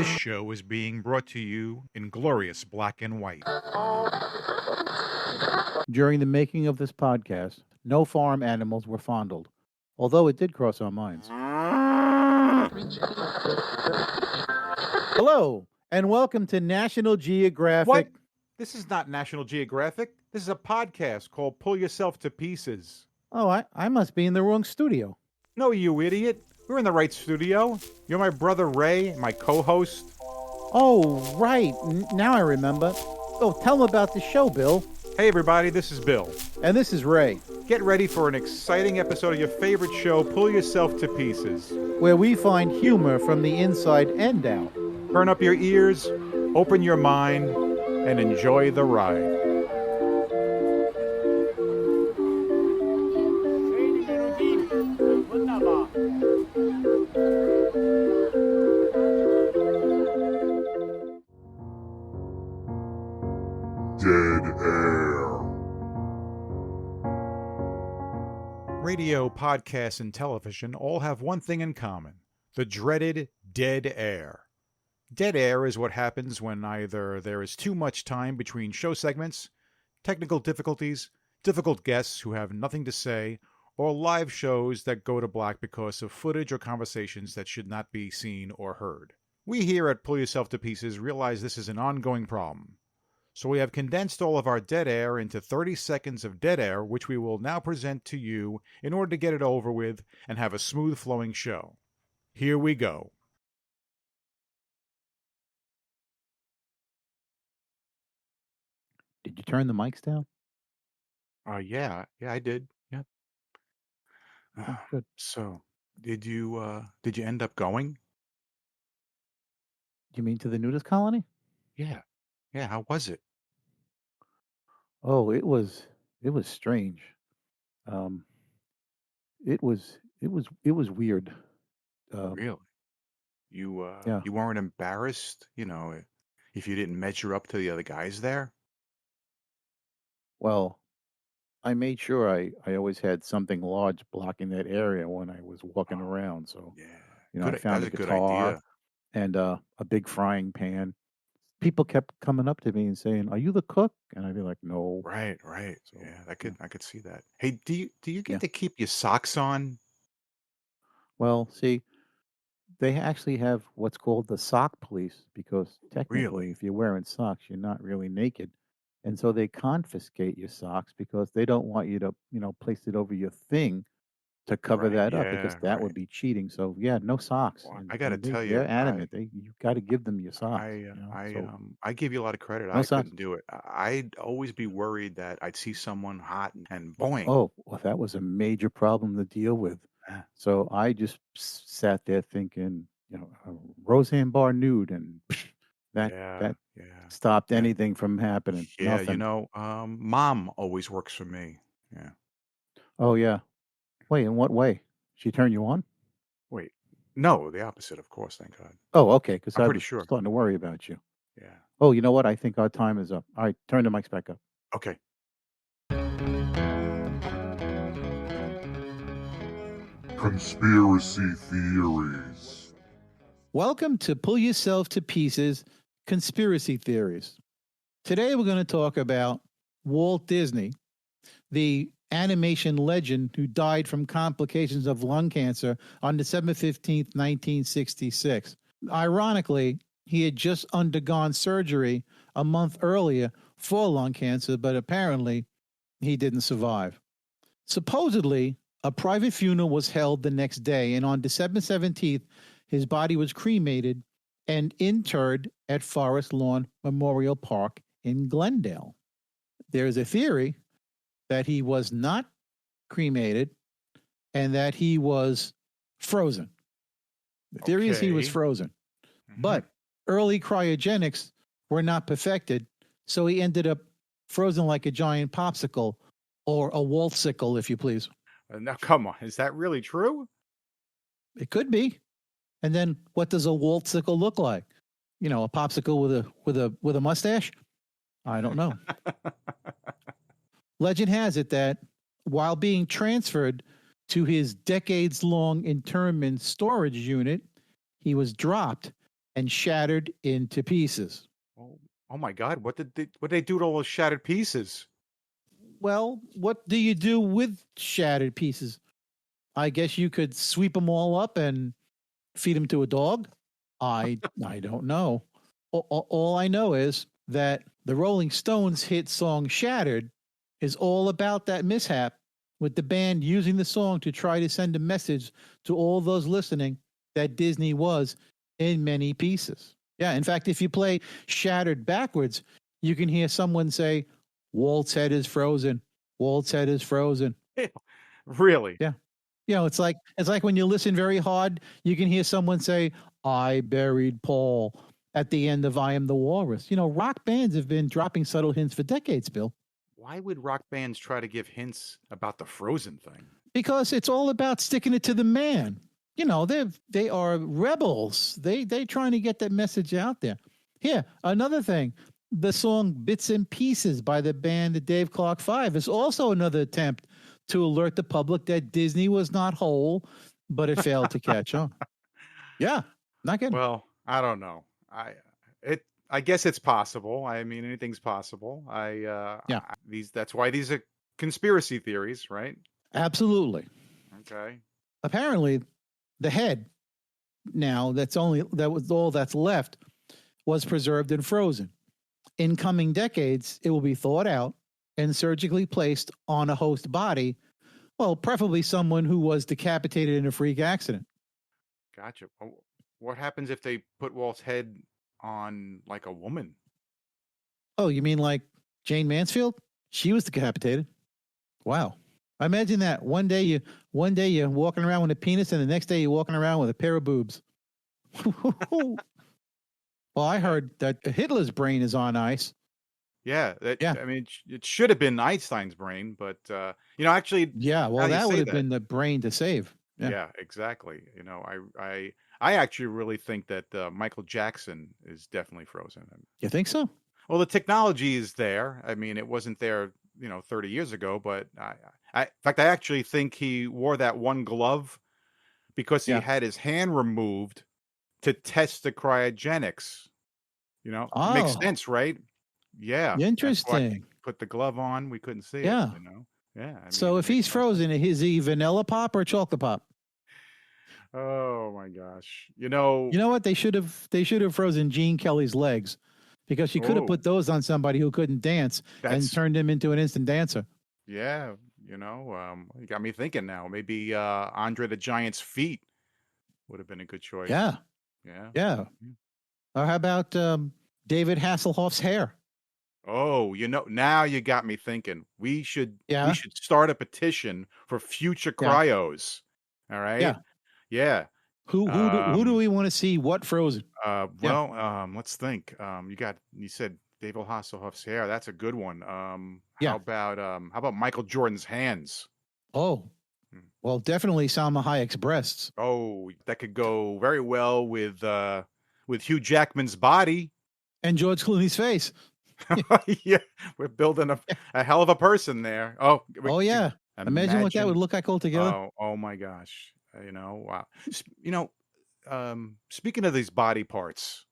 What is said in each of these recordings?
This show is being brought to you in glorious black and white. During the making of this podcast, no farm animals were fondled, although it did cross our minds. Hello, and welcome to National Geographic. What? This is not National Geographic. This is a podcast called Pull Yourself to Pieces. Oh, I must be in the wrong studio. No, you idiot. We're in the right studio. You're my brother Ray, my co-host. Oh, right. Now I remember. Oh, tell them about the show, Bill. Hey everybody, this is Bill. And this is Ray. Get ready for an exciting episode of your favorite show, Pull Yourself to Pieces, where we find humor from the inside and out. Turn up your ears, open your mind, and enjoy the ride. Dead air. Radio, podcasts, and television all have one thing in common: the dreaded dead air. Dead air is what happens when either there is too much time between show segments, technical difficulties, difficult guests who have nothing to say, or live shows that go to black because of footage or conversations that should not be seen or heard. We here at Pull Yourself to Pieces realize this is an ongoing problem. So we have condensed all of our dead air into 30 seconds of dead air, which we will now present to you in order to get it over with and have a smooth flowing show. Here we go. Did you turn the mics down? Yeah, I did. Yeah. Oh, good. So, did you end up going? You mean to the nudist colony? Yeah. Yeah, how was it? Oh, it was strange. It was weird. Really? You Yeah. you weren't embarrassed, if you didn't measure up to the other guys there? Well, I made sure I always had something large blocking that area when I was walking around. So, Yeah. I found That's a a good guitar idea. and a big frying pan. People kept coming up to me and saying, "Are you the cook?" And I'd be like, "No." Right. So, Yeah, I could see that. Hey, do you yeah. get to keep your socks on? Well, see, they actually have what's called the sock police because technically, Really? if you're wearing socks, you're not really naked. And so they confiscate your socks because they don't want you to, place it over your thing to cover Right. that up because Yeah, that right. would be cheating. So yeah, no socks. Well, And I got to tell they're you, adamant. You got to give them your socks. So I give you a lot of credit. no I socks. couldn't do it. I'd always be worried that I'd see someone hot and boing. Oh, well, that was a major problem to deal with. Ah. So I just sat there thinking, a Roseanne Barr nude, and that Yeah. stopped Yeah. anything from happening. Yeah, Nothing. Mom always works for me. Yeah. Oh yeah. Wait, in what way? She turned you on? Wait. No, the opposite, of course, thank God. Oh, okay. Because I'm I pretty was sure. starting to worry about you. Yeah. Oh, you know what? I think our time is up. All right, turn the mics back up. Okay. Conspiracy theories. Welcome to Pull Yourself to Pieces Conspiracy Theories. Today we're going to talk about Walt Disney, the animation legend who died from complications of lung cancer on December 15th, 1966. Ironically, he had just undergone surgery a month earlier for lung cancer, but apparently he didn't survive. Supposedly, a private funeral was held the next day, and on December 17th, his body was cremated and interred at Forest Lawn Memorial Park in Glendale. There is a theory that he was not cremated and that he was frozen. The theory is he was Okay. frozen. Mhm. But early cryogenics were not perfected, so he ended up frozen like a giant popsicle, or a waltzicle, if you please. Now, come on, is that really true? It could be. And then what does a waltzicle look like? A popsicle with a mustache? I don't know. Legend has it that while being transferred to his decades-long internment storage unit, he was dropped and shattered into pieces. Oh my God! What did they do to all those shattered pieces? Well, what do you do with shattered pieces? I guess you could sweep them all up and feed them to a dog. I don't know. All I know is that the Rolling Stones hit song Shattered is all about that mishap with the band using the song to try to send a message to all those listening that Disney was in many pieces. Yeah, in fact, if you play Shattered backwards, you can hear someone say, Walt's head is frozen. Walt's head is frozen. Really? Yeah. It's like when you listen very hard, you can hear someone say, I buried Paul at the end of I Am the Walrus. Rock bands have been dropping subtle hints for decades, Bill, Why would rock bands try to give hints about the Frozen thing? because it's all about sticking it to the man. They are rebels. They trying to get that message out there. Here, another thing. The song Bits and Pieces by the band the Dave Clark Five is also another attempt to alert the public that Disney was not whole, but it failed to catch on. Yeah, not kidding. Well, I don't know. I guess it's possible. I mean, anything's possible. Yeah, That's why these are conspiracy theories, right? absolutely. Okay. Apparently, the head now that was all that's left was preserved and frozen. In coming decades, it will be thawed out and surgically placed on a host body, well, preferably someone who was decapitated in a freak accident. Gotcha. What happens if they put Walt's head on like a woman? Oh, you mean like Jane Mansfield? She was decapitated. Wow. I imagine that one day you're walking around with a penis and the next day you're walking around with a pair of boobs. Well, I heard that Hitler's brain is on ice. Yeah, Yeah. I mean, it should have been Einstein's brain, but actually, Yeah, now well, you that would say have that. been the brain to save. Yeah. Yeah, exactly. I actually really think that Michael Jackson is definitely frozen. You think so? Well, the technology is there. I mean, it wasn't there, 30 years ago, but in fact, I actually think he wore that one glove because he Yeah. had his hand removed to test the cryogenics. It makes Oh, sense, right? Yeah, that's why he interesting. put the glove on. We couldn't see it, Yeah. Yeah, I mean, So it if makes he's no sense. frozen, is he vanilla pop or chocolate pop? Oh my gosh. You know what? They should have frozen Gene Kelly's legs because you could have Oh, put those on somebody who couldn't dance and that's turned him into an instant dancer. yeah, you got me thinking now. Maybe Andre the Giant's feet would have been a good choice. Yeah. Yeah. Yeah. Mhm. Or how about David Hasselhoff's hair? Oh, now you got me thinking. We Yeah. should start a petition for future Yeah. cryos. All right? Yeah. Yeah. Who do Um we want to see what frozen? Yeah. well, let's think. You said David Hasselhoff's hair. That's a good one. Yeah. How about Michael Jordan's hands? Oh, Hmm. well, definitely Salma Hayek's breasts Oh, that could go very well with Hugh Jackman's body. and George Clooney's face. Yeah, we're building a hell of a person there. Oh, Oh, yeah. Imagine what that would imagine. look like altogether. Oh my gosh. Wow. Speaking of these body parts,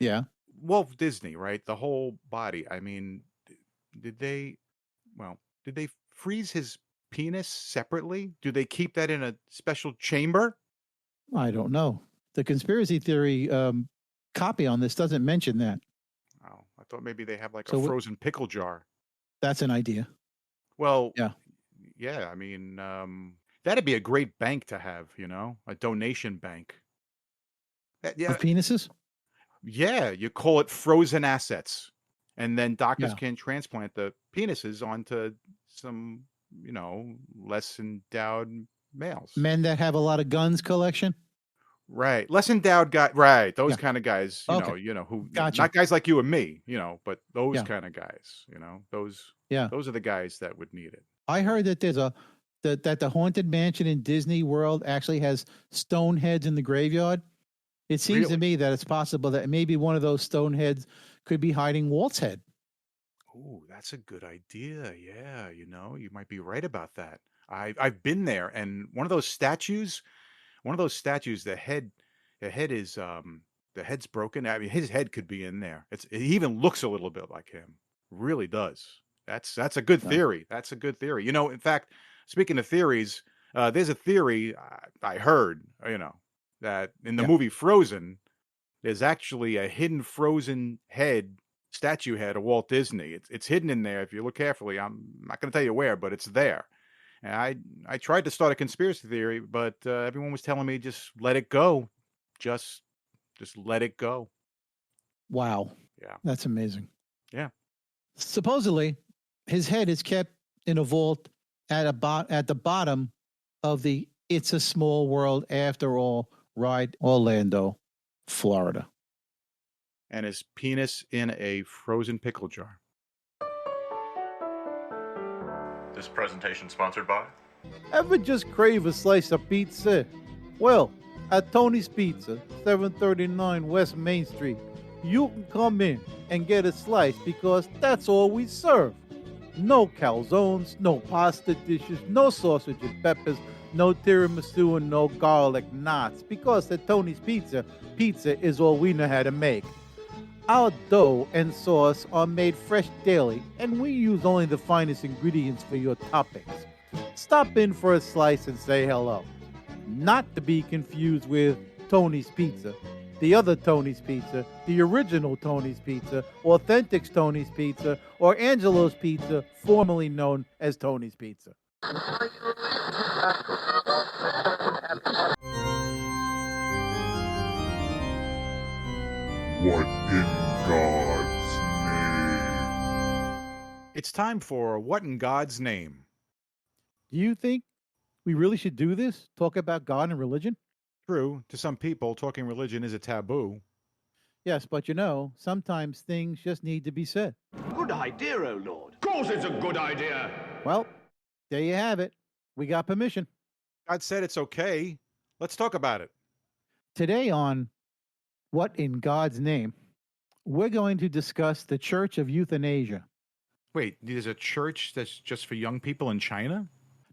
Yeah. Walt Disney, right? The whole body. I mean, did they, did they freeze his penis separately? Do they keep that in a special chamber? I don't know. The conspiracy theory copy on this doesn't mention that. Oh, I thought maybe they have like a So frozen pickle jar. that's an idea. Well, Yeah. yeah, I mean, that'd be a great bank to have, a donation bank. Yeah, Of penises? yeah, you call it frozen assets. And then doctors Yeah. can transplant the penises onto some, less endowed males. Men that have a lot of guns collection? Right. Less endowed guy, right. Those Yeah. kind of guys, Okay. who Gotcha. not guys like you and me, but those Yeah. kind of guys, Yeah. those are the guys that would need it. I heard that that the haunted mansion in Disney World actually has stone heads in the graveyard. It seems to Really? me that it's possible that maybe one of those stone heads could be hiding Walt's head. Oh, that's a good idea. Yeah, you might be right about that. I've been there, and one of those statues, the head is The head's broken. I mean, his head could be in there. It even looks a little bit like him. Really does. That's a good theory. That's a good theory. In fact, speaking of theories, there's a theory I heard, that in the movie Frozen, there's actually a hidden frozen statue head of Walt Disney. It's hidden in there if you look carefully. I'm not going to tell you where, but it's there. And I tried to start a conspiracy theory, but everyone was telling me just let it go. Just let it go. Wow. Yeah. That's amazing. Yeah. Supposedly, his head is kept in a vault at the bottom of the It's a Small World After All ride, Orlando, Florida. And his penis in a frozen pickle jar. This presentation sponsored by? Ever just crave a slice of pizza? Well, at Tony's Pizza, 739 West Main Street, you can come in and get a slice because that's all we serve. No calzones, no pasta dishes, no sausage and peppers, no tiramisu and no garlic knots because at Tony's Pizza, pizza is all we know how to make. Our dough and sauce are made fresh daily, and we use only the finest ingredients for your toppings. Stop in for a slice and say hello. Not to be confused with Tony's Pizza, the other Tony's Pizza, the original Tony's Pizza, Authentic's Tony's Pizza, or Angelo's Pizza, formerly known as Tony's Pizza. What in God's name? It's time for What in God's Name? Do you think we really should do this? Talk about God and religion? True, to some people, talking religion is a taboo. Yes, but sometimes things just need to be said. Good idea, oh Lord. Of course it's a good idea. Well, there you have it. We got permission. God said it's okay. Let's talk about it. Today on What in God's Name, we're going to discuss the Church of Euthanasia. Wait, there's a church that's just for young people in China?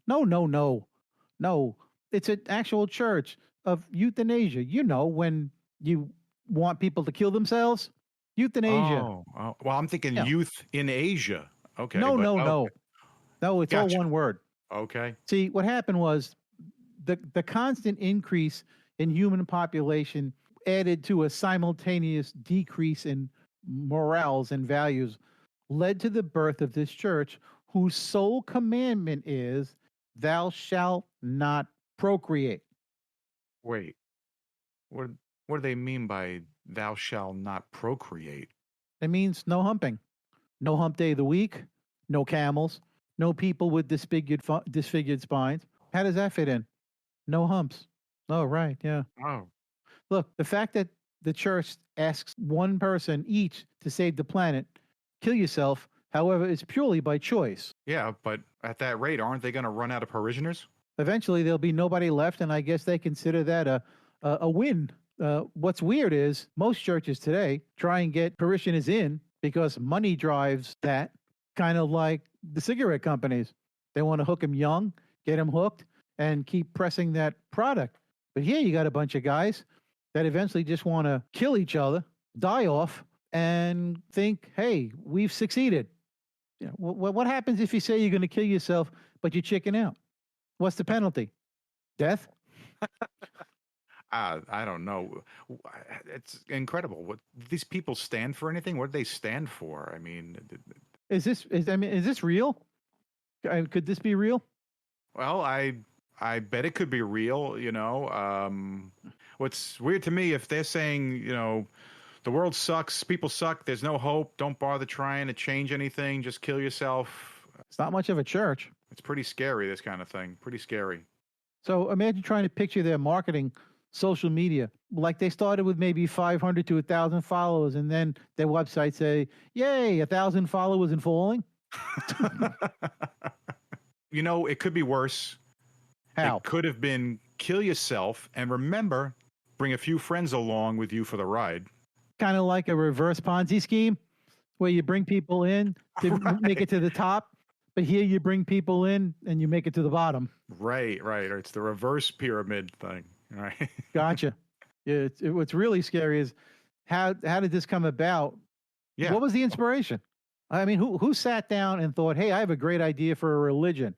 No. It's an actual church of euthanasia. When you want people to kill themselves, euthanasia. Oh. Well, I'm thinking youth in Asia. Okay. No. Okay. No, it's Gotcha. all one word. Okay. See, what happened was the constant increase in human population added to a simultaneous decrease in morals and values led to the birth of this church whose sole commandment is thou shalt not procreate. Wait. What do they mean by thou shalt not procreate? It means no humping. No hump day of the week, no camels, no people with disfigured spines. How does that fit in? No humps. Oh, right. Yeah. Oh. Look, the fact that the church asks one person each to save the planet, kill yourself, however, is purely by choice. Yeah, but at that rate, aren't they going to run out of parishioners? Eventually, there'll be nobody left, and I guess they consider that a win. What's weird is most churches today try and get parishioners in because money drives that, kind of like the cigarette companies. They want to hook them young, get them hooked, and keep pressing that product. But here you got a bunch of guys that eventually just want to kill each other, die off, and think, hey, we've succeeded. What happens if you say you're going to kill yourself, but you chicken out? What's the penalty? Death? I don't know. It's incredible. What these people stand for anything? What do they stand for? I mean, Is this real? Could this be real? well, I bet it could be real. What's weird to me if they're saying, the world sucks, people suck, there's no hope, don't bother trying to change anything, just kill yourself. It's not much of a church. It's pretty scary, this kind of thing. Pretty scary. So imagine trying to picture their marketing, social media. Like they started with maybe 500 to 1,000 followers, and then their website say, yay, 1,000 followers and falling. It could be worse. How? It could have been kill yourself, and remember, bring a few friends along with you for the ride. Kind of like a reverse Ponzi scheme where you bring people in to make it to the top, but here you bring people in and you make it to the bottom. Right. It's the reverse pyramid thing. Right. Gotcha. What's really scary is how did this come about? Yeah. What was the inspiration? I mean, who sat down and thought, "Hey, I have a great idea for a religion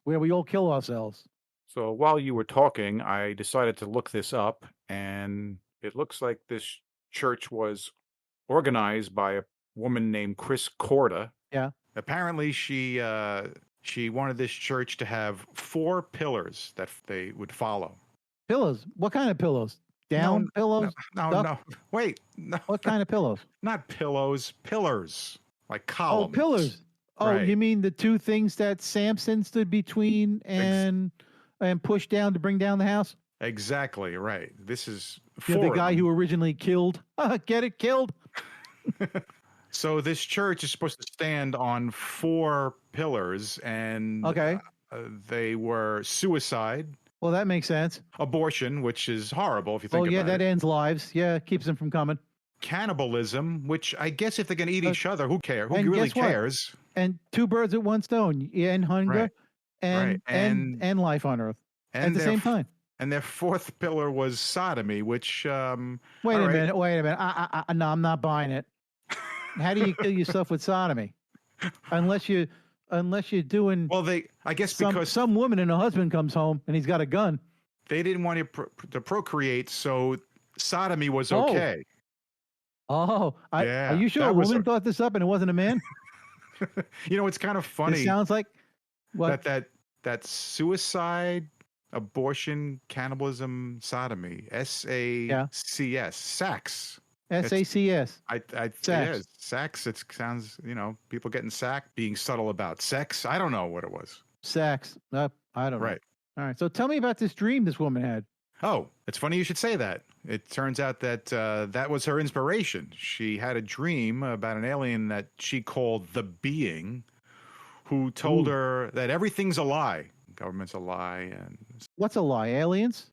where we all kill ourselves"? So while you were talking, I decided to look this up, and it looks like this church was organized by a woman named Chris Corda. Yeah. Apparently, she wanted this church to have 4 pillars that they would follow. Pillows. What kind of pillows? Down pillows? No, Duck? no. Wait, no. What kind of pillows? Not pillows, pillars, like Oh, columns. pillars. Oh, Right. you mean the 2 things that Samson stood between and pushed down to bring down the house? Exactly right. This is You're 4 the of guy them. who originally killed. Get it? Killed. So this church is supposed to stand on 4 pillars, and Okay. they were suicide, Well, that makes sense. abortion, which is horrible if you think Oh, yeah, about that it, ends lives. Yeah, keeps them from coming. cannibalism, which I guess if they're going to eat each other, who cares? Who and really guess what? cares? And 2 birds at one stone. You end hunger Right, and right. and life on Earth at And the same time. And their 4th pillar was sodomy, which Wait all a right. minute. Wait a minute. No, I'm not buying it. How do you kill yourself with sodomy? Unless you're doing Well, I guess because some woman and her husband comes home and he's got a gun. they didn't want to procreate, so sodomy was Oh. okay. Oh, Yeah, are you sure that a was woman a- thought this up and it wasn't a man? It's kind of It funny sounds like what? that suicide, abortion, cannibalism, sodomy, SACS, sex. SACS. Yeah, sex. It sounds, people getting sacked, being subtle about sex. I don't know what it was. Sax. I don't know. Right. All right. So tell me about this dream this woman had. Oh, it's funny you should say that. It turns out that that was her inspiration. She had a dream about an alien that she called the Being, who told Ooh. her that everything's a lie. Government's a lie, and What's a lie? Aliens?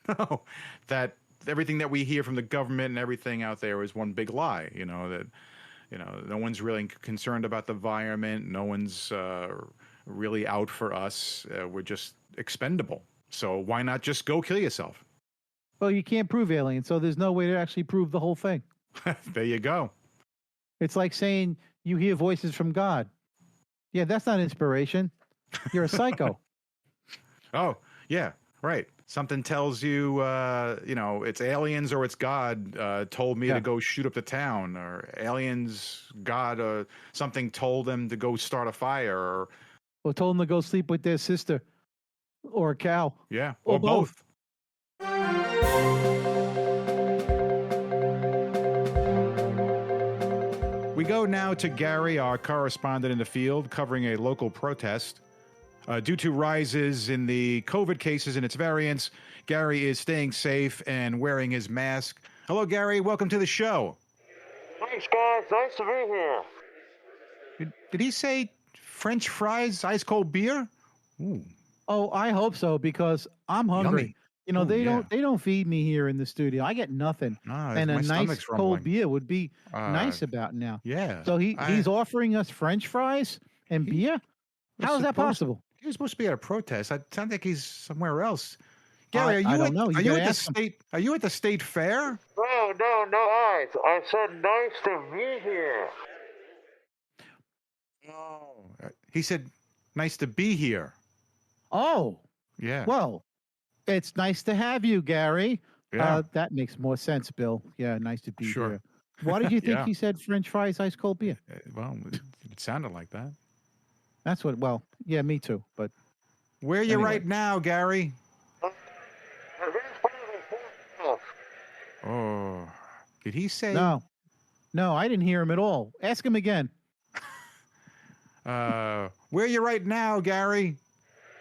that everything that we hear from the government and everything out there is one big lie. That no one's really concerned about the environment. No one's really out for us. We're just expendable. So why not just go kill yourself? Well, you can't prove aliens, so there's no way to actually prove the whole thing. There you go. It's like saying you hear voices from God. Yeah, that's not inspiration. You're a psycho. Oh, yeah, right. Something tells you, it's aliens or it's God told me Yeah. to go shoot up the town, or aliens, God, something told them to go start a fire, or Or told them to go sleep with their sister or a cow. yeah, Or or both. We go now to Gary, our correspondent in the field, covering a local protest. Due to rises in the COVID cases and its variants, Gary is staying safe and wearing his mask. Hello, Gary. Welcome to the show. Thanks, guys. Nice to be here. Did he say French fries, ice cold beer? Ooh. Oh, I hope so because I'm hungry. Yummy. Ooh, They don't feed me here in the studio. I get nothing. And my a nice stomach's cold rumbling. beer would be Uh, nice about now. Yeah. So he's offering us French fries and beer? How is that possible? He was supposed to be at a protest. It sounds like he's somewhere else. Gary, I don't know. You Are you gotta at the ask him. state? Are you at the state fair? No, I said nice to be here. Oh, he said, "Nice to be here." Oh, Yeah. well, it's nice to have you, Gary. Yeah. That makes more sense, Bill. Yeah, nice to be Sure. here. Why did you think Yeah. he said French fries, ice cold beer? Well, it sounded like that. That's what, well, yeah, me too. But Where are you Anyway. right now, Gary? I'm in front of the courthouse. Oh, did he say? no, I didn't hear him at all. Ask him again. Where are you right now, Gary?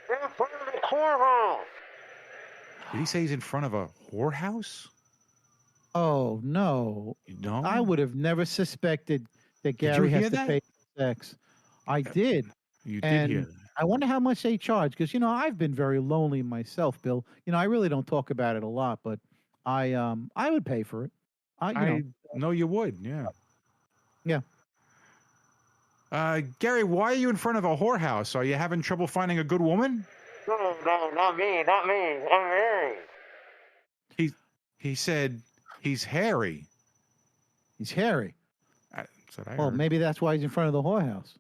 In front of the courthouse. Did he say he's in front of a whorehouse? Oh, no. No. I would have never suspected that Did you Gary has hear to that? pay for sex. I did. You did And hear that. I wonder how much they charge because I've been very lonely myself, Bill. I really don't talk about it a lot, but I would pay for it. I know you would. Yeah. Yeah. Gary, why are you in front of a whorehouse? Are you having trouble finding a good woman? No, not me. I'm married. He said He's hairy. He's hairy. That's what I Well, heard. maybe that's why he's in front of the whorehouse.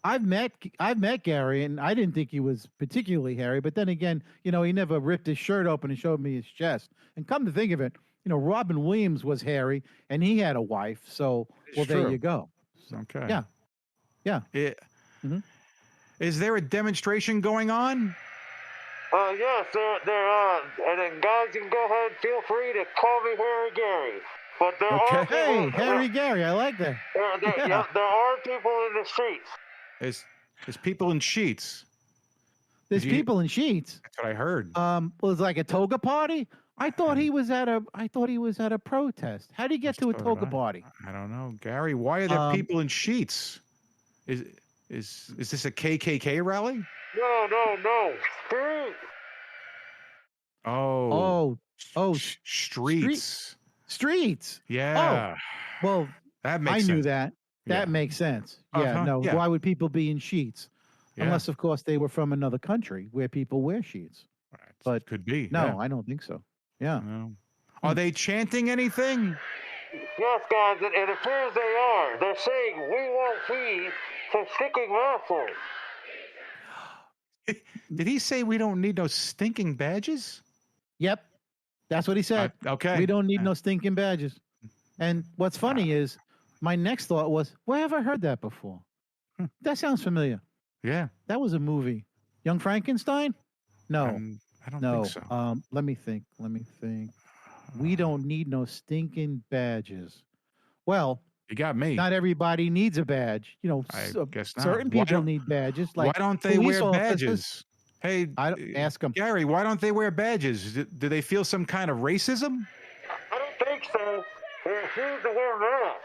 I've met Gary, and I didn't think he was particularly hairy. But then again, he never ripped his shirt open and showed me his chest. And come to think of it, Robin Williams was hairy, and he had a wife. So, It's there true. you go. So, Okay. yeah. Mhm. Is there a demonstration going on? Yes, there are. And then guys, you can go ahead and feel free to call me Harry Gary. But there are people. Hey, Harry Gary, I like that. Yeah, there are people in the streets. Is people in sheets? There's people in sheets. That's what I heard. Was it like a toga party? I thought he was at a protest. How do you get to a toga party? I don't know, Gary. Why are there people in sheets? Is this a KKK rally? No. Street. Oh. Streets. Streets. Yeah. Oh, well, that makes I sense. knew that. That Yeah. makes sense. Uh-huh, yeah. Why would people be in sheets? Yeah. Unless, of course, they were from another country where people wear sheets. But could be. No, yeah. I don't think so. Yeah. No. Are they chanting anything? Yes, guys, it appears they are. They're saying we won't feed for sticking wrestling. Did he say we don't need no stinking badges? Yep. That's what he said. Okay. We don't need no stinking badges. And what's funny is my next thought was, where have I heard that before? That sounds familiar. Yeah. That was a movie. Young Frankenstein? No. I don't No. think so. Let me think. We don't need no stinking badges. Well, You got me. not everybody needs a badge. I guess not. Certain Why people don't- need badges. Why Like don't they police wear officers. badges? Hey, I don't ask them. Gary, why don't they wear badges? Do they feel some kind of racism? I don't think so. They refuse to wear masks.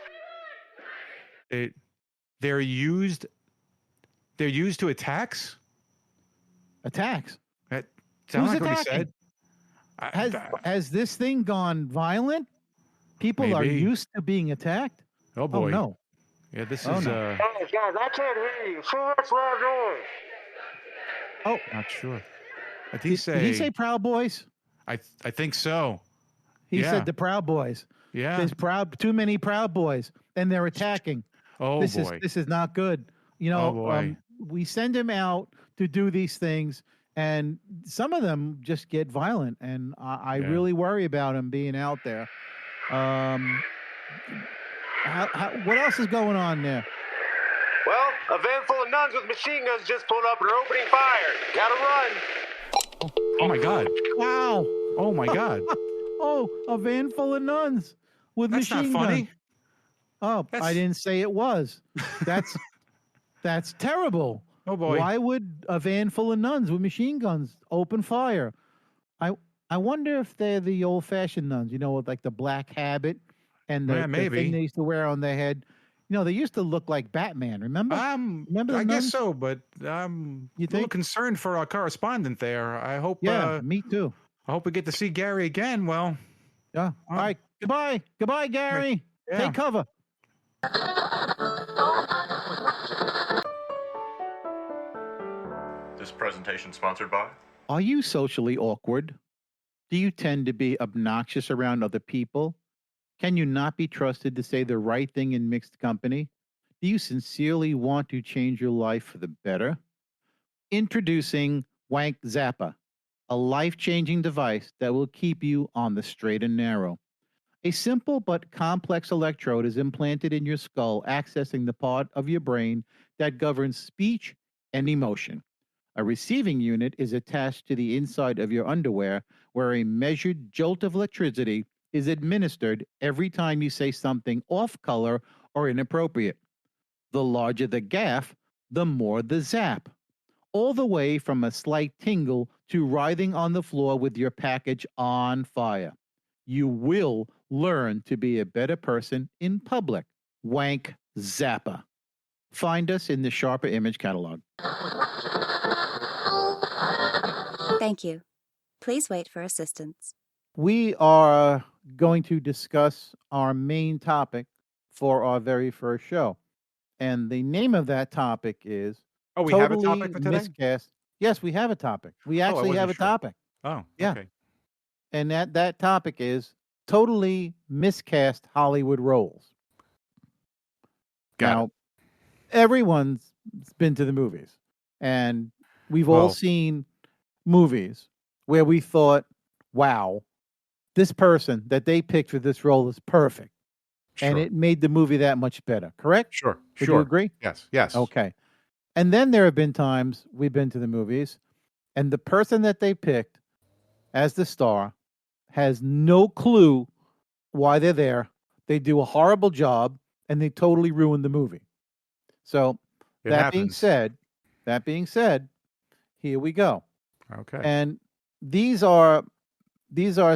They're used to attacks? Attacks. That sounds Who's like what he attacking? said. Has this thing gone violent? People are Maybe. used to being attacked. Oh boy. Oh no. Yeah, this Oh, is no. Oh, guys, I can't hear you. So much loud noise. not sure. Did Did he say Proud Boys? I think so. He Yeah. said the Proud Boys. Yeah. There's too many Proud Boys, and they're attacking. Oh this boy. is not good. Oh, boy. We send him out to do these things, and some of them just get violent, and I Yeah. really worry about him being out there. What else is going on there? Well, a van full of nuns with machine guns just pulled up and are opening fire. Gotta run. Oh my God. Wow! Oh my God. Oh, a van full of nuns with That's not machine funny. guns. Oh, I That's- didn't say it was. That's terrible. Oh boy. Why would a van full of nuns with machine guns open fire? I wonder if they're the old-fashioned nuns, with like the black habit and the maybe. thing they used to wear on their head. They used to look like Batman. Remember? Remember the I guess nuns? so, but I'm You a little think? concerned for our correspondent there. I hope Yeah, me too. I hope we get to see Gary again. Well, Yeah. All right. Goodbye, Gary. Yeah. Take cover. This presentation sponsored by Are you socially awkward? Do you tend to be obnoxious around other people? Can you not be trusted to say the right thing in mixed company? Do you sincerely want to change your life for the better? Introducing Wank Zappa, a life-changing device that will keep you on the straight and narrow. A simple but complex electrode is implanted in your skull, accessing the part of your brain that governs speech and emotion. A receiving unit is attached to the inside of your underwear, where a measured jolt of electricity is administered every time you say something off color or inappropriate. The larger the gaff, the more the zap. All the way from a slight tingle to writhing on the floor with your package on fire. You will learn to be a better person in public. Wank Zappa. Find us in the Sharper Image catalog. Thank you. Please wait for assistance. We are going to discuss our main topic for our very first show. And the name of that topic is we Totally have a topic for today. Miscast. Yes, we have a topic. We actually wasn't have a sure. topic. Oh, Yeah. okay. and that topic is totally miscast Hollywood roles. Got Now, it. everyone's been to the movies, and we've all Well- seen movies where we thought, wow, this person that they picked for this role is perfect. Sure. And it made the movie that much better, correct? Sure. Would Sure. you agree? Yes. Okay. And then there have been times we've been to the movies, and the person that they picked as the star has no clue why they're there. They do a horrible job, and they totally ruin the movie. So It that being happens. said, here we go. Okay. And these are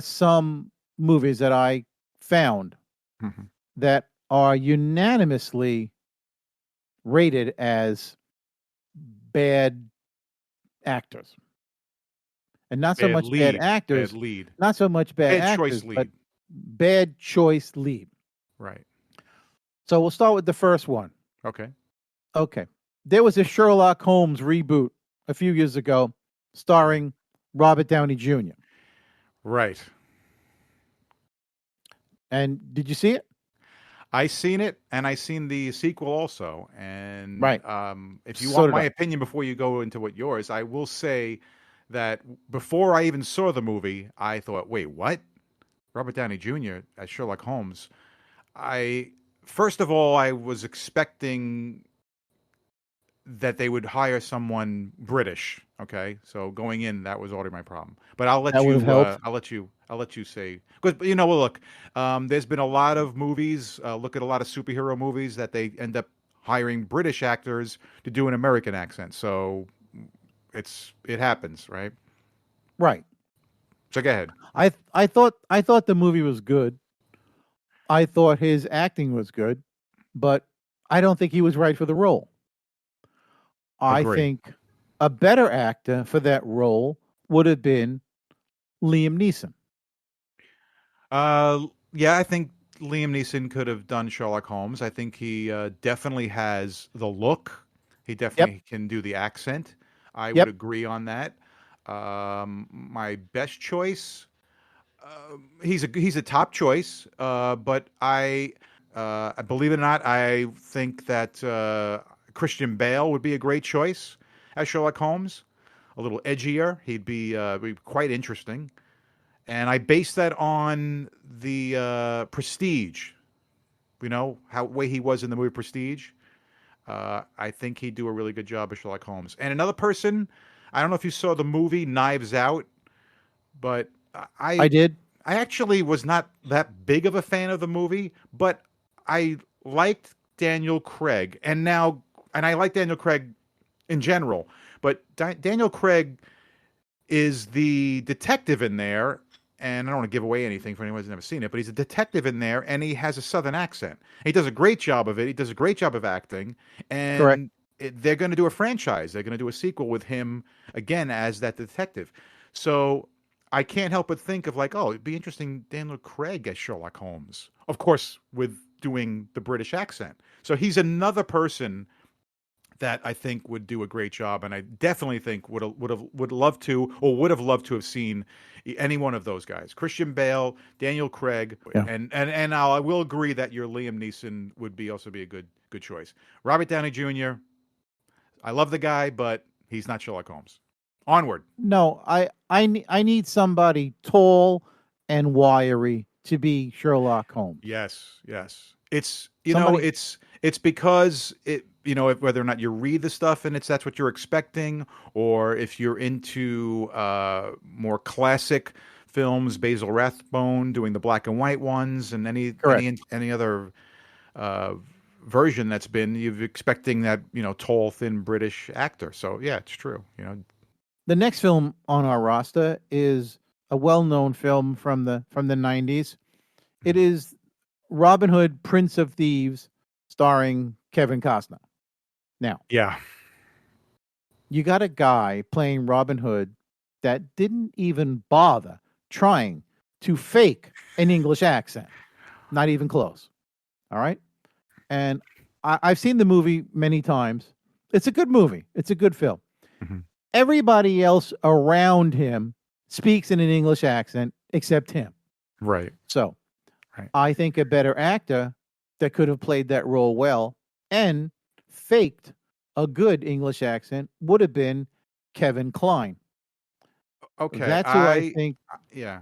some movies that I found Mhm. that are unanimously rated as bad actors. And not so much bad actors, Bad lead. not so much bad Bad choice actors, lead. but bad choice lead. Right. So we'll start with the first one. Okay. Okay. There was a Sherlock Holmes reboot a few years ago starring Robert Downey Jr. Right. And did you see it? I seen it, and I seen the sequel also. And Right. if you So want did my I. opinion before you go into what yours, I will say that before I even saw the movie, I thought, wait, what? Robert Downey Jr. as Sherlock Holmes. First of all, I was expecting that they would hire someone British. Okay, so going in, that was already my problem. But I'll let That would you. have helped. I'll let you say, because well, look, there's been a lot of movies. Look at a lot of superhero movies that they end up hiring British actors to do an American accent. So it happens, right? Right. So go ahead. I thought the movie was good. I thought his acting was good, but I don't think he was right for the role. I Agree. think a better actor for that role would have been Liam Neeson. Yeah, I think Liam Neeson could have done Sherlock Holmes. I think he definitely has the look. He definitely can do the accent. I would Yep. agree on that. My best choice, he's a top choice, but I believe it or not, I think that Christian Bale would be a great choice as Sherlock Holmes. A little edgier, he'd be quite interesting. And I base that on the Prestige. You know how way he was in the movie Prestige. I think he'd do a really good job as Sherlock Holmes. And another person, I don't know if you saw the movie Knives Out, but I did. I actually was not that big of a fan of the movie, but I liked Daniel Craig, and I like Daniel Craig in general. But Daniel Craig is the detective in there, and I don't want to give away anything for anyone who's never seen it, but he's a detective in there, and he has a Southern accent. He does a great job of it. He does a great job of acting, Correct. and they're going to do a franchise. They're going to do a sequel with him again as that detective. So I can't help but think of like, oh, it'd be interesting Daniel Craig as Sherlock Holmes, of course, with doing the British accent. So he's another person that I think would do a great job, and I definitely think would love to, or would have loved to have seen any one of those guys: Christian Bale, Daniel Craig, Yeah. and I will agree that your Liam Neeson would also be a good choice. Robert Downey Jr. I love the guy, but he's not Sherlock Holmes. Onward. No, I need somebody tall and wiry to be Sherlock Holmes. Yes. It's Somebody- it's because whether or not you read the stuff and that's what you're expecting, or if you're into more classic films, Basil Rathbone doing the black and white ones, and any other version that's been, you're expecting that tall, thin British actor. So yeah, it's true. The next film on our roster is a well-known film from the 90s. It is Robin Hood, Prince of Thieves, starring Kevin Costner. Now, Yeah. you got a guy playing Robin Hood that didn't even bother trying to fake an English accent. Not even close. All right? And I've seen the movie many times. It's a good movie. It's a good film. Mhm. Everybody else around him speaks in an English accent except him. Right. So Right. I think a better actor that could have played that role well and faked a good English accent would have been Kevin Kline. Okay. That's who I think yeah.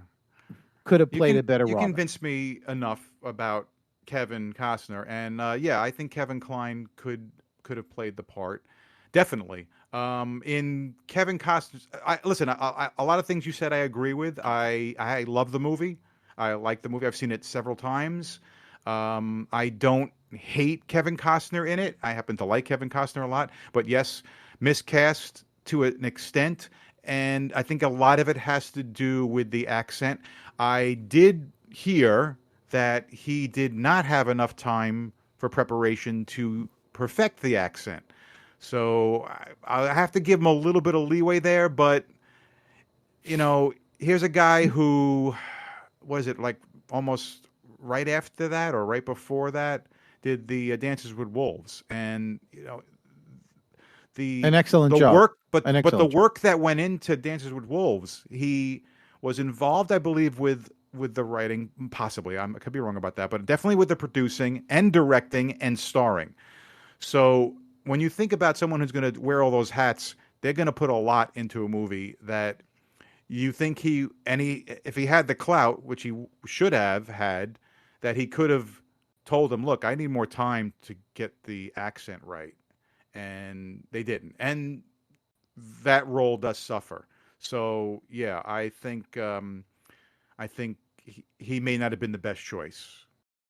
could have played a better You Robin. convinced me enough about Kevin Costner, and yeah, I think Kevin Kline could have played the part, definitely. In Kevin Costner, listen. A lot of things you said I agree with. I love the movie. I like the movie. I've seen it several times. I don't hate Kevin Costner in it. I happen to like Kevin Costner a lot, but yes, miscast to an extent, and I think a lot of it has to do with the accent. I did hear that he did not have enough time for preparation to perfect the accent. So I have to give him a little bit of leeway there, but here's a guy who was it like almost right after that or right before that did the Dances with Wolves, and An the excellent the job. work, An but the excellent job. work that went into Dances with Wolves, he was involved, I believe, with the writing, possibly. I could be wrong about that, but definitely with the producing and directing and starring. So when you think about someone who's going to wear all those hats, they're going to put a lot into a movie that you think if he had the clout, which he should have had, that he could have told him, look, I need more time to get the accent right. And they didn't. And that role does suffer. So yeah, I think he may not have been the best choice.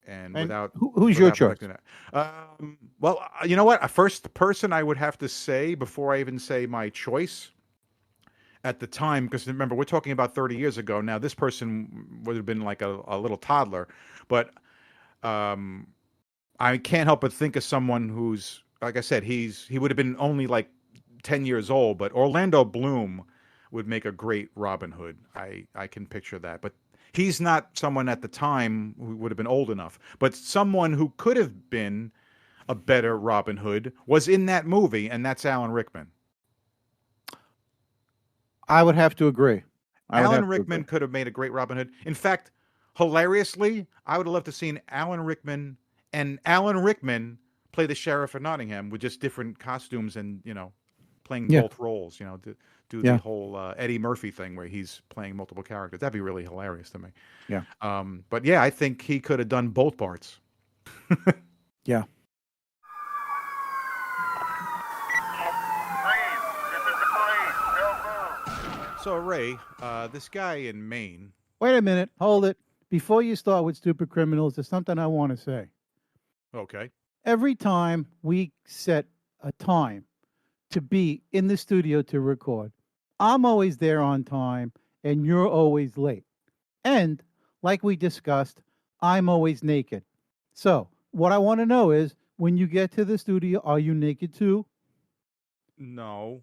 And And without who's your without choice? neglecting that, well, you know what? A first person I would have to say before I even say my choice at the time, because remember we're talking about 30 years ago. Now this person would have been like a little toddler, but um, I can't help but think of someone who's, like I said, he would have been only like 10 years old, but Orlando Bloom would make a great Robin Hood. I can picture that. But he's not someone at the time who would have been old enough. But someone who could have been a better Robin Hood was in that movie, and that's Alan Rickman. I would have to agree. Alan Rickman could have made a great Robin Hood. In fact, hilariously, I would have loved to seen Alan Rickman play the sheriff of Nottingham with just different costumes and playing Yeah. both roles. Do Yeah. the whole Eddie Murphy thing where he's playing multiple characters. That'd be really hilarious to me. Yeah. But yeah, I think he could have done both parts. Yeah. So Ray, this guy in Maine. Wait a minute. Hold it. Before you start with stupid criminals, there's something I want to say. Okay. Every time we set a time to be in the studio to record, I'm always there on time and you're always late. And like we discussed, I'm always naked. So what I want to know is when you get to the studio, are you naked too? No.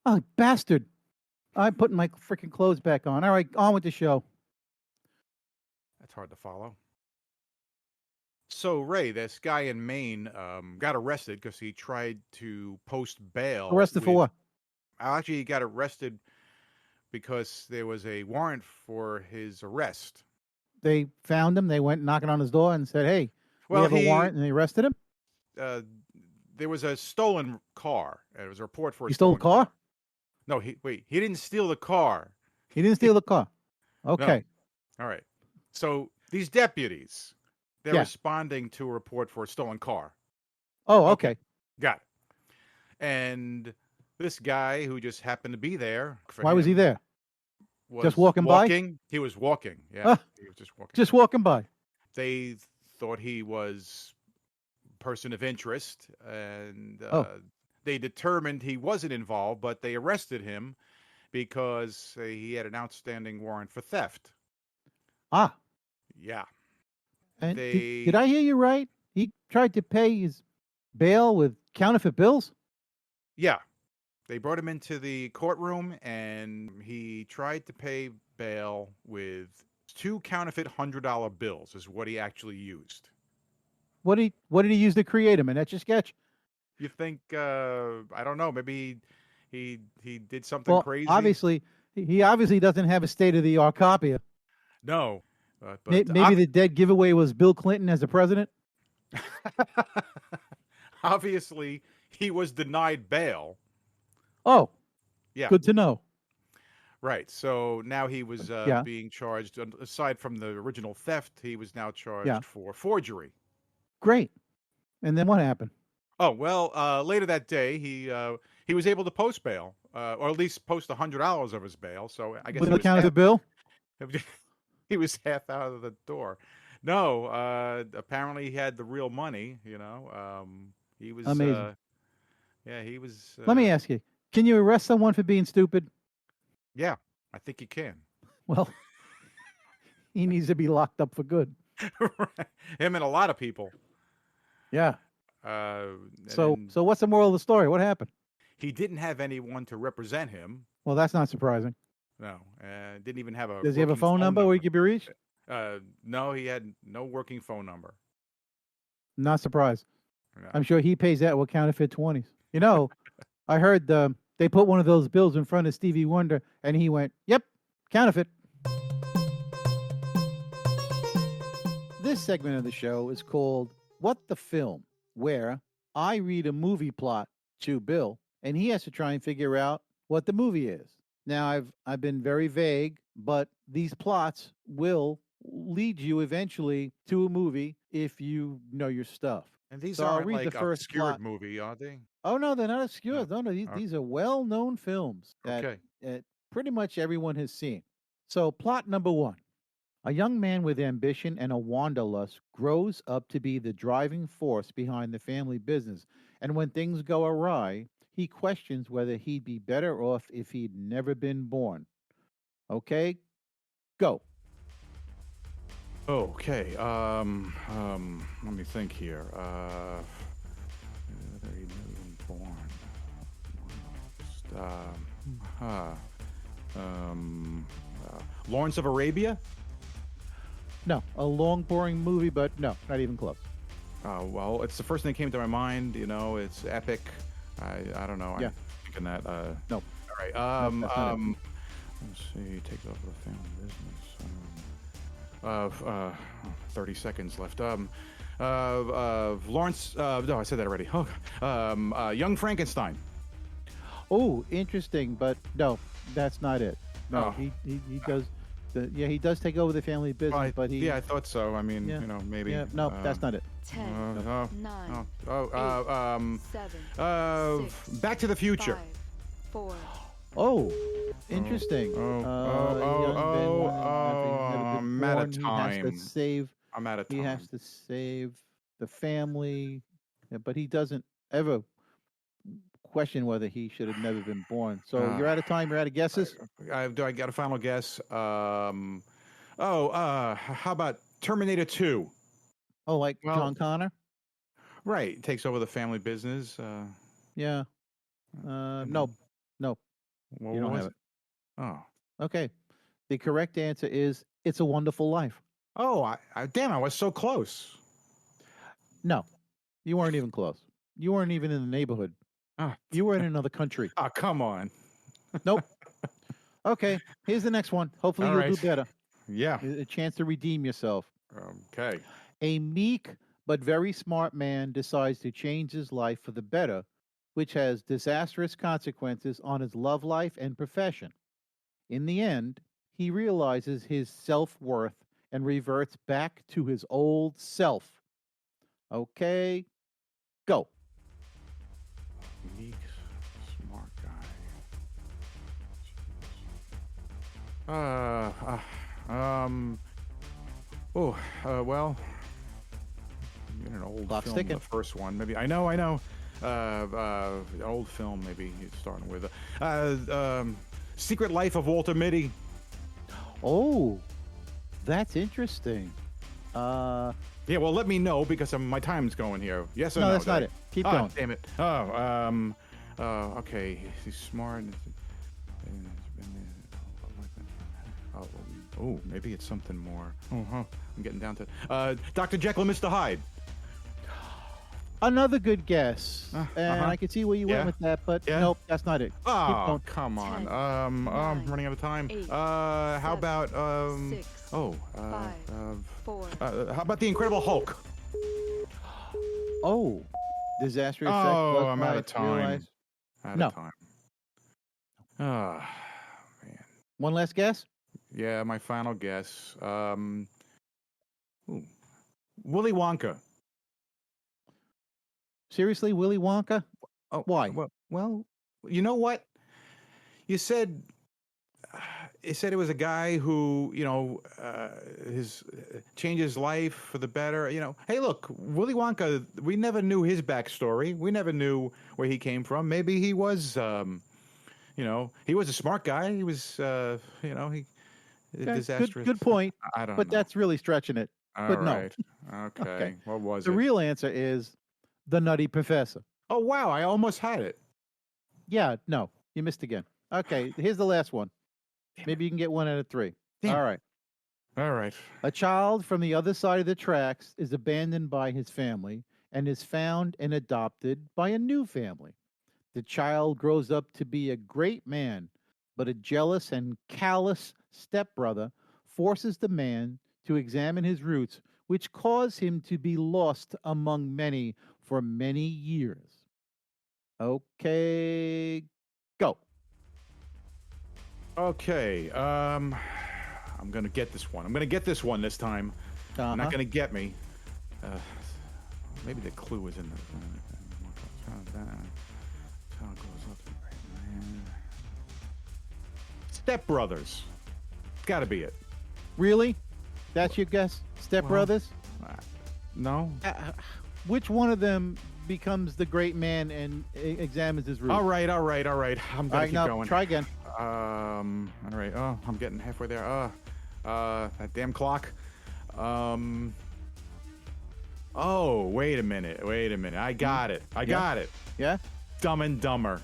Oh, bastard. I'm putting my freaking clothes back on. All right, on with the show. That's hard to follow. So Ray, this guy in Maine got arrested because he tried to post bail. Arrested for what? Actually, he got arrested because there was a warrant for his arrest. They found him. They went knocking on his door and said, "Hey, we have a warrant," and they arrested him. There was a stolen car. It was a report for a He stole a car? No, he didn't steal the car. He didn't steal the car. Okay. No. All right. So these deputies, they're Yeah. responding to a report for a stolen car. Oh, okay. Got it. And this guy who just happened to be there. Why was he there? Just walking by? He was walking. Yeah. Ah. He was just walking. Just walking by. They thought he was a person of interest, and they determined he wasn't involved, but they arrested him because he had an outstanding warrant for theft. Ah. Yeah. And did I hear you right? He tried to pay his bail with counterfeit bills? Yeah. They brought him into the courtroom, and he tried to pay bail with 2 counterfeit $100 bills is what he actually used. What did he use to create him? An Etch-a-Sketch? You think, I don't know, maybe he did something crazy? Obviously, He obviously doesn't have a state-of-the-art copy. No. Maybe the dead giveaway was Bill Clinton as the president? Obviously, he was denied bail. Oh, Yeah. good to know. Right. So now he was Yeah. being charged, aside from the original theft, he was now charged Yeah. for forgery. Great. And then what happened? Oh, well, later that day, he was able to post bail, or at least post $100 of his bail. So I guess With he the was count of the bill? he was half out of the door. No, apparently he had the real money, you know. He was Amazing. yeah, he was Let me ask you, can you arrest someone for being stupid? yeah, I think you can. Well, he needs to be locked up for good. Him and a lot of people. Yeah. So and what's the moral of the story? What happened? he didn't have anyone to represent him. Well, that's not surprising. No, didn't even have a. Does he have a working phone number where he could be reached? No, he had no working phone number. Not surprised. No. I'm sure he pays that with counterfeit 20s. You know, I heard they put one of those bills in front of Stevie Wonder, and he went, "Yep, counterfeit." This segment of the show is called "What the Film," where I read a movie plot to Bill, and he has to try and figure out what the movie is. Now, I've been very vague, but these plots will lead you eventually to a movie if you know your stuff. And these So I'll aren't read like the first obscured plot. movie, are they? Oh no, they're not obscure. No. No, these are well-known films that Okay. pretty much everyone has seen. So, plot number one: a young man with ambition and a wanderlust grows up to be the driving force behind the family business, and when things go awry, he questions whether he'd be better off if he'd never been born. Okay, go. Okay. Let me think here. 30 million born. Lawrence of Arabia? No, a long, boring movie, but no, not even close. Well, it's the first thing that came to my mind. You know, it's epic. I don't know. Yeah. I'm thinking that. No. All right. that's not it. Let's see. Takes over the family business. 30 seconds left. Lawrence. No, I said that already. Oh, Young Frankenstein. Oh, interesting, but no, that's not it. No, Oh. he does. He does take over the family business, but he. Yeah, I thought so. I mean, Yeah. you know, maybe. Yeah, no, that's not it. 10, Oh, 9, oh, 7, 6, Back to the Future. 5, 4. Oh, interesting. I'm out of He has time. to save. I'm out of time. He has to save the family, but he doesn't ever question whether he should have never been born. So you're out of time. You're out of guesses. Do I got a final guess? How about Terminator 2? Oh, like well- John Connor? Right, takes over the family business. Yeah. No. What You don't was have it. Oh, Okay. The correct answer is It's a Wonderful Life. oh, damn! I was so close. No, you weren't even close. You weren't even in the neighborhood. Ah, You were in another country. oh, come on. Nope. Okay, here's the next one. Hopefully All you'll right. do better. Yeah. A chance to redeem yourself. Okay. A meek but very smart man decides to change his life for the better, which has disastrous consequences on his love life and profession. In the end, he realizes his self-worth and reverts back to his old self. Okay, go. Meek, smart guy. Well, in an old Clock's film, ticking. the first one, maybe. I know. An old film, maybe he's starting with. Secret Life of Walter Mitty. Oh, that's interesting. Yeah, well, let me know because my time's going here. Yes or no? No, that's not Dave? it. Keep Ah, going. damn it. Okay. He's smart. Oh, maybe it's something more. I'm getting down to Dr. Jekyll and Mr. Hyde. Another good guess. And uh-huh. I can see where you Yeah. went with that, but Yeah. nope, that's not it. Keep Oh, going. come on. 10, I'm 9, running out of time. 8, How 7, about 6, oh, 5, 4. how about the Incredible Hulk? Oh, disaster effect. Oh, I'm out of Realize. time. Out No. of time. Oh, man. One last guess? Yeah, my final guess. Ooh. Willy Wonka. Seriously, Willy Wonka? Oh, Why? well, you know what? You said it was a guy who, his changed his life for the better. Hey, look, Willy Wonka. We never knew his backstory. We never knew where he came from. Maybe he was, he was a smart guy. He was, he Okay, disastrous. good point. I don't But know. that's really stretching it. All But no. right. Okay. Okay. What was The it? real answer is the Nutty Professor. Oh wow! I almost had it. Yeah, no, you missed again. Okay, here's the last one. Maybe you can get 1 out of 3. Damn. All right. All right. A child from the other side of the tracks is abandoned by his family and is found and adopted by a new family. The child grows up to be a great man, but a jealous and callous stepbrother forces the man to examine his roots, which cause him to be lost among many for many years. Okay, go. Okay. I'm gonna get this one. I'm gonna get this one this time. You're Uh-huh. not gonna get me. Maybe the clue is in the. Step Brothers. Got to be it. Really? That's your guess? Stepbrothers? No. Which one of them becomes the great man and examines his roots? All right. I'm gonna keep now going. try again. All right. Oh, I'm getting halfway there. That damn clock. Oh, wait a minute. I got it. I got it. Yeah? Dumb and Dumber.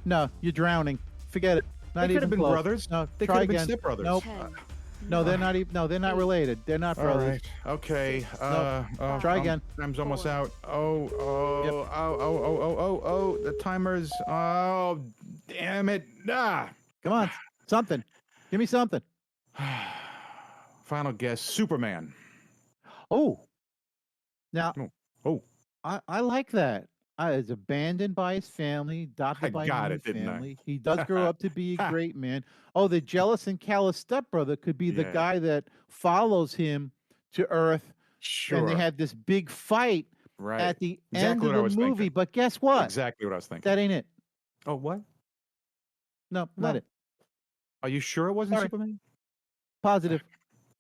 No, you're drowning. Forget it. Not They could even have been close. brothers. No, They try could have been again. stepbrothers. Nope. 10. No, they're not even. No, they're not related. They're not All brothers. right. Okay. Try again. Time's almost Four. out. Oh. The timer's. Oh, damn it. Come on, something. Give me something. Final guess. Superman. Oh, now Oh. I like that. Is abandoned by his family, adopted I by got a new it, didn't I? family. He does grow up to be a great man. Oh, the jealous and callous stepbrother could be the Yeah. guy that follows him to Earth, Sure. and they have this big fight right. at the Exactly end what I of was the movie. thinking. But guess what? Exactly what I was thinking. That ain't it. Oh, what? No, No. not it. Are you sure it wasn't Sorry. Superman? Positive.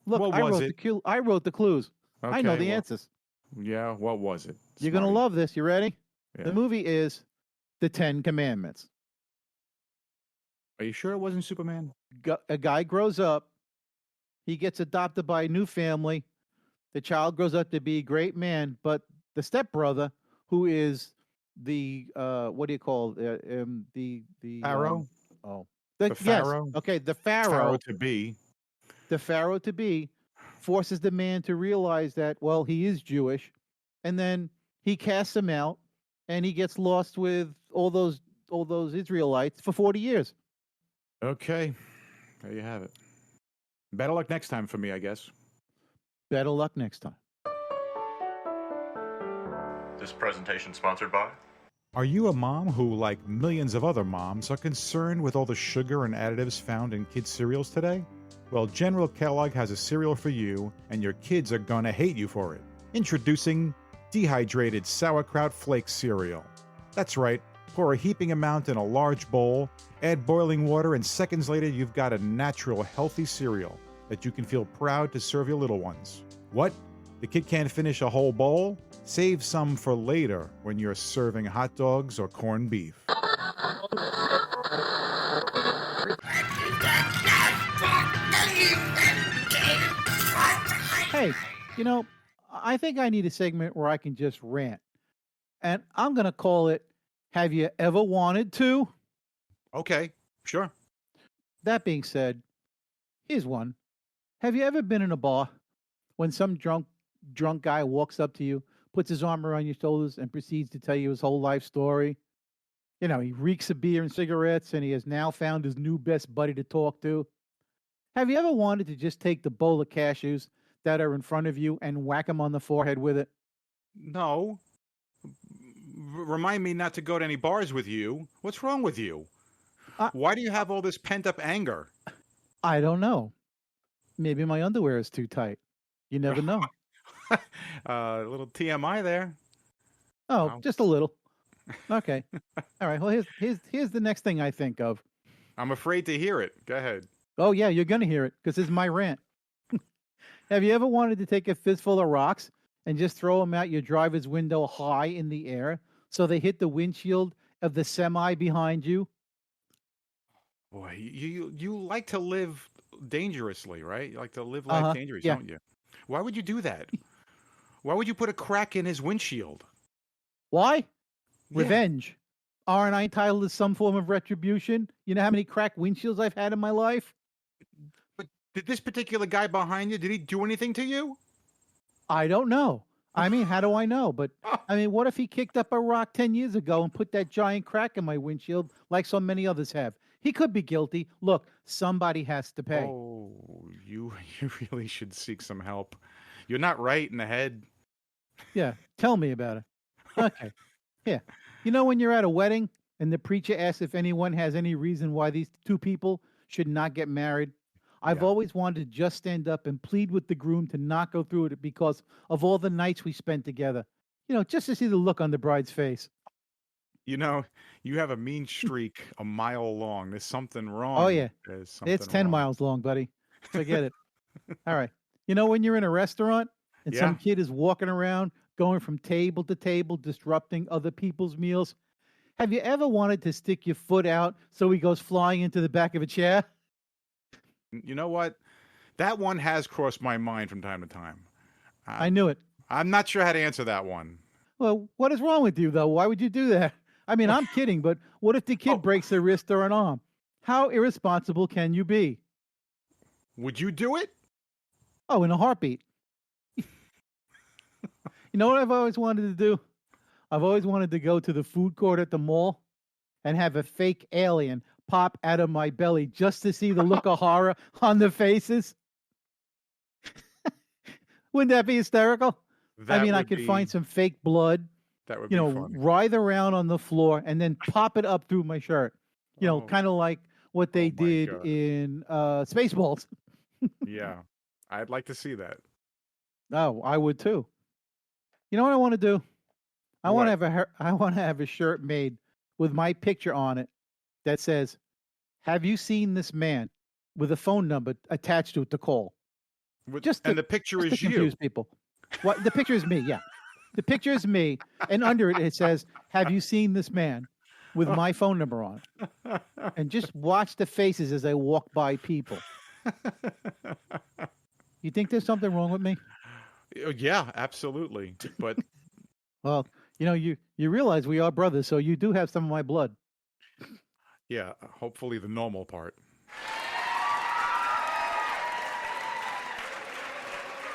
Look, What I was wrote it? I wrote the clues. I know Okay, the well, answers. Yeah, what was it? You're gonna Smarty? love this. You ready? Yeah. The movie is The 10 Commandments. Are you sure it wasn't Superman? A guy grows up. He gets adopted by a new family. The child grows up to be a great man, but the stepbrother, who is the what do you call the Pharaoh? the The yes, Pharaoh? okay, the Pharaoh Pharaoh, to be. the Pharaoh to be, forces the man to realize that he is Jewish, and then he casts him out, and he gets lost with all those Israelites for 40 years. Okay, there you have it. Better luck next time for me, I guess. Better luck next time. This presentation sponsored by. Are you a mom who, like millions of other moms, are concerned with all the sugar and additives found in kids' cereals today? Well, General Kellogg has a cereal for you, and your kids are gonna hate you for it. Introducing Dehydrated Sauerkraut Flake Cereal. That's right, pour a heaping amount in a large bowl, add boiling water, and seconds later you've got a natural, healthy cereal that you can feel proud to serve your little ones. What? The kid can't finish a whole bowl? Save some for later when you're serving hot dogs or corned beef. Hey, I think I need a segment where I can just rant. And I'm going to call it, Have You Ever Wanted To? Okay, sure. That being said, here's one. Have you ever been in a bar when some drunk guy walks up to you, puts his arm around your shoulders and proceeds to tell you his whole life story. You know, he reeks of beer and cigarettes, and he has now found his new best buddy to talk to. Have you ever wanted to just take the bowl of cashews that are in front of you and whack him on the forehead with it? No. Remind me not to go to any bars with you. What's wrong with you? Why do you have all this pent-up anger? I don't know. Maybe my underwear is too tight. You never know. A little TMI there. Oh, Wow. just a little. Okay. All right. Well, here's the next thing I think of. I'm afraid to hear it. Go ahead. Oh yeah, you're gonna hear it because it's my rant. Have you ever wanted to take a fistful of rocks and just throw them out your driver's window high in the air so they hit the windshield of the semi behind you? Boy, you like to live dangerously, right? You like to live life dangerous, yeah. don't you? Why would you do that? Why would you put a crack in his windshield? Why? Yeah. Revenge. Aren't I entitled to some form of retribution? You know how many cracked windshields I've had in my life? But did this particular guy behind you, did he do anything to you? I don't know. I mean, how do I know? But I mean, what if he kicked up a rock 10 years ago and put that giant crack in my windshield like so many others have? He could be guilty. Look, somebody has to pay. Oh, you really should seek some help. You're not right in the head. Yeah, tell me about it. Okay. Yeah. You know when you're at a wedding and the preacher asks if anyone has any reason why these two people should not get married? I've always wanted to just stand up and plead with the groom to not go through it because of all the nights we spent together. You know, just to see the look on the bride's face. You know, you have a mean streak a mile long. There's something wrong. Oh, yeah. There's something It's 10 wrong. miles long, buddy. Forget it. All right. You know when you're in a restaurant and some Yeah. kid is walking around, going from table to table, disrupting other people's meals? Have you ever wanted to stick your foot out so he goes flying into the back of a chair? You know what? That one has crossed my mind from time to time. I knew it. I'm not sure how to answer that one. Well, what is wrong with you, though? Why would you do that? I mean, I'm kidding, but what if the kid breaks a wrist or an arm? How irresponsible can you be? Would you do it? Oh, in a heartbeat. You know what I've always wanted to do? I've always wanted to go to the food court at the mall and have a fake alien pop out of my belly just to see the look of horror on the faces. Wouldn't that be hysterical? I mean, I could find some fake blood, That would you be know, funny. writhe around on the floor and then pop it up through my shirt. You know, kind of like what they did God. in Spaceballs. Yeah. I'd like to see that. Oh, I would too. You know what I want to do? I want What? to have a shirt made with my picture on it that says, "Have you seen this man?" with a phone number attached to it to call. And the picture Just is to confuse you. people. What the picture is me, yeah. The picture is me, and under it says, "Have you seen this man?" with my phone number on it. And just watch the faces as I walk by people. You think there's something wrong with me? Yeah, absolutely. But Well, you know, you realize we are brothers, so you do have some of my blood. yeah, hopefully the normal part.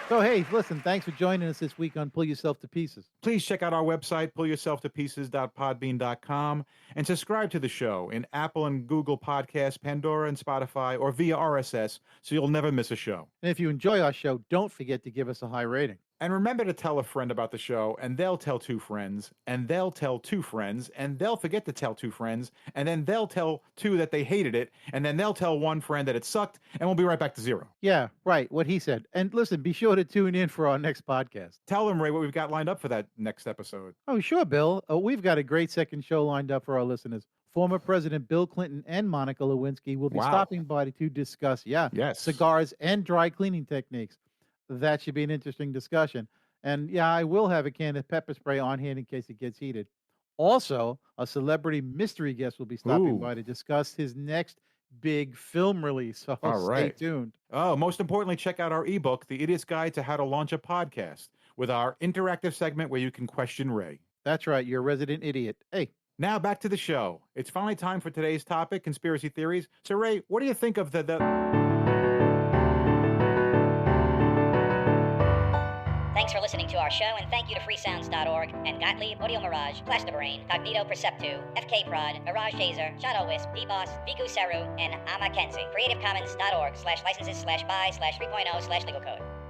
So, hey, listen, thanks for joining us this week on Pull Yourself to Pieces. Please check out our website, pullyourselftopieces.podbean.com, and subscribe to the show in Apple and Google Podcasts, Pandora and Spotify, or via RSS, so you'll never miss a show. And if you enjoy our show, don't forget to give us a high rating. And remember to tell a friend about the show, and they'll tell two friends, and they'll tell two friends, and they'll forget to tell two friends, and then they'll tell two that they hated it, and then they'll tell one friend that it sucked, and we'll be right back to zero. Yeah, right, what he said. And listen, be sure to tune in for our next podcast. Tell them, Ray, what we've got lined up for that next episode. Oh, sure, Bill. We've got a great second show lined up for our listeners. Former President Bill Clinton and Monica Lewinsky will be stopping by to discuss, cigars and dry cleaning techniques. That should be an interesting discussion. And yeah, I will have a can of pepper spray on hand in case it gets heated. Also, a celebrity mystery guest will be stopping by to discuss his next big film release. So stay tuned. Oh, most importantly, check out our ebook, The Idiot's Guide to How to Launch a Podcast, with our interactive segment where you can question Ray. That's right, you're a resident idiot. Hey. Now back to the show. It's finally time for today's topic, conspiracy theories. So Ray, what do you think of the... Thanks for listening to our show, and thank you to freesounds.org and Gottlieb, Audio Mirage, Plasterbrain, Cognito Perceptu, FK Prod, Mirage Hazer, Shadow Wisp, D-Boss, Viku Seru, and Ama Kenzie. CreativeCommons.org/licenses/by/3.0/legal code.